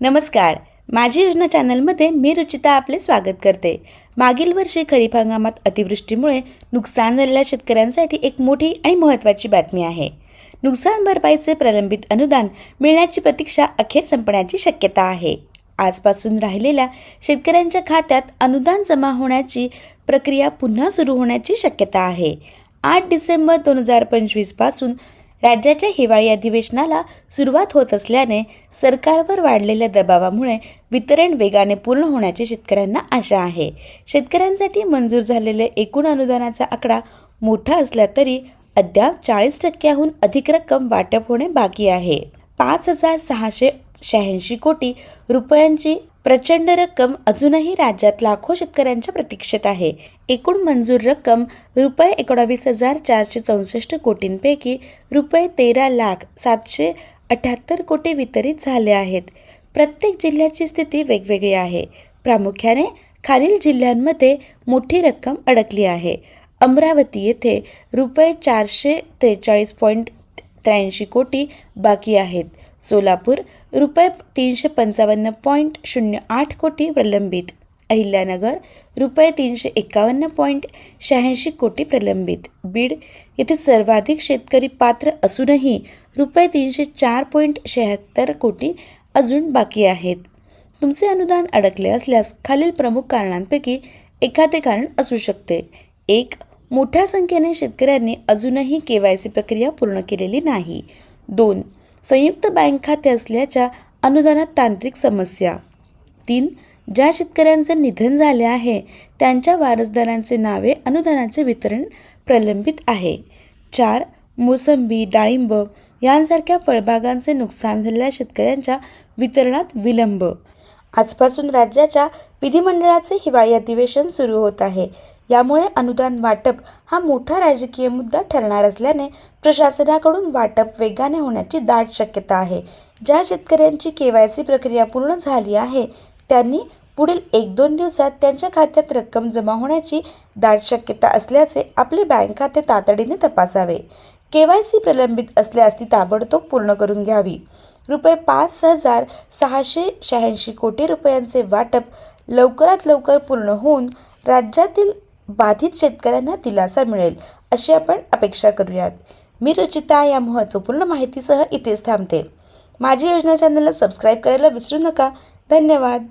नमस्कार. माझी योजना चॅनलमध्ये मी रुचिता आपले स्वागत करते. मागील वर्षी खरीप हंगामात अतिवृष्टीमुळे नुकसान झालेल्या शेतकऱ्यांसाठी एक मोठी आणि महत्त्वाची बातमी आहे. नुकसान भरपाईचे प्रलंबित अनुदान मिळण्याची प्रतीक्षा अखेर संपण्याची शक्यता आहे. आजपासून राहिलेल्या शेतकऱ्यांच्या खात्यात अनुदान जमा होण्याची प्रक्रिया पुन्हा सुरू होण्याची शक्यता आहे. 8 डिसेंबर 2025 पासून राज्याच्या हिवाळी अधिवेशनाला सुरुवात होत असल्याने सरकारवर वाढलेल्या दबावामुळे वितरण वेगाने पूर्ण होण्याची शेतकऱ्यांना आशा आहे. शेतकऱ्यांसाठी मंजूर झालेले एकूण अनुदानाचा आकडा मोठा असला तरी अद्याप 40% अधिक रक्कम वाटप होणे बाकी आहे. 5,686 कोटी रुपयांची प्रचंड रक्कम अजूनही राज्यात लाखो शेतकऱ्यांच्या प्रतीक्षेत आहे. एकूण मंजूर रक्कम रुपये 19,464 कोटींपैकी रुपये 13,778 कोटी वितरित झाले आहेत. प्रत्येक जिल्ह्याची स्थिती वेगवेगळी आहे. प्रामुख्याने खालील जिल्ह्यांमध्ये मोठी रक्कम अडकली आहे. अमरावती येथे रुपये 443.83 कोटी बाकी आहेत. सोलापूर रुपये 355.08 कोटी प्रलंबित. अहिल्यानगर रुपये 351.86 कोटी प्रलंबित. बीड येथे सर्वाधिक शेतकरी पात्र असूनही रुपये 304.76 कोटी अजून बाकी आहेत. तुमचे अनुदान अडकले असल्यास खालील प्रमुख कारणांपैकी एखादे कारण असू शकते. 1. मोठ्या संख्येने शेतकऱ्यांनी अजूनही KYC प्रक्रिया पूर्ण केलेली नाही. 2. संयुक्त बँक खाते असल्याच्या अनुदानात तांत्रिक समस्या. 3. ज्या शेतकऱ्यांचे निधन झाले आहे त्यांच्या वारसदारांचे नावे अनुदानाचे वितरण प्रलंबित आहे. 4. मोसंबी, डाळिंब यांसारख्या फळबागांचे नुकसान झालेल्या शेतकऱ्यांच्या वितरणात विलंब. आजपासून राज्याच्या विधिमंडळाचे हिवाळी अधिवेशन सुरू होत आहे. यामुळे अनुदान वाटप हा मोठा राजकीय मुद्दा ठरणार असल्याने प्रशासनाकडून वाटप वेगाने होण्याची दाट शक्यता आहे. ज्या शेतकऱ्यांची KYC प्रक्रिया पूर्ण झाली आहे त्यांनी पुढील 1-2 दिवसात त्यांच्या खात्यात रक्कम जमा होण्याची दाट शक्यता असल्याचे आपले बँक खाते तातडीने तपासावे. KYC प्रलंबित असल्यास ती ताबडतोब पूर्ण करून घ्यावी. रुपये 5,686 कोटी रुपयांचे वाटप लवकरात लवकर पूर्ण होऊन राज्यातील बाधित शेतकऱ्यांना दिलासा मिळेल अशी आपण अपेक्षा करूयात. मी रुचिता या महत्त्वपूर्ण माहितीसह इथेच थांबते. माझी योजना चॅनलला सबस्क्राईब करायला विसरू नका. धन्यवाद.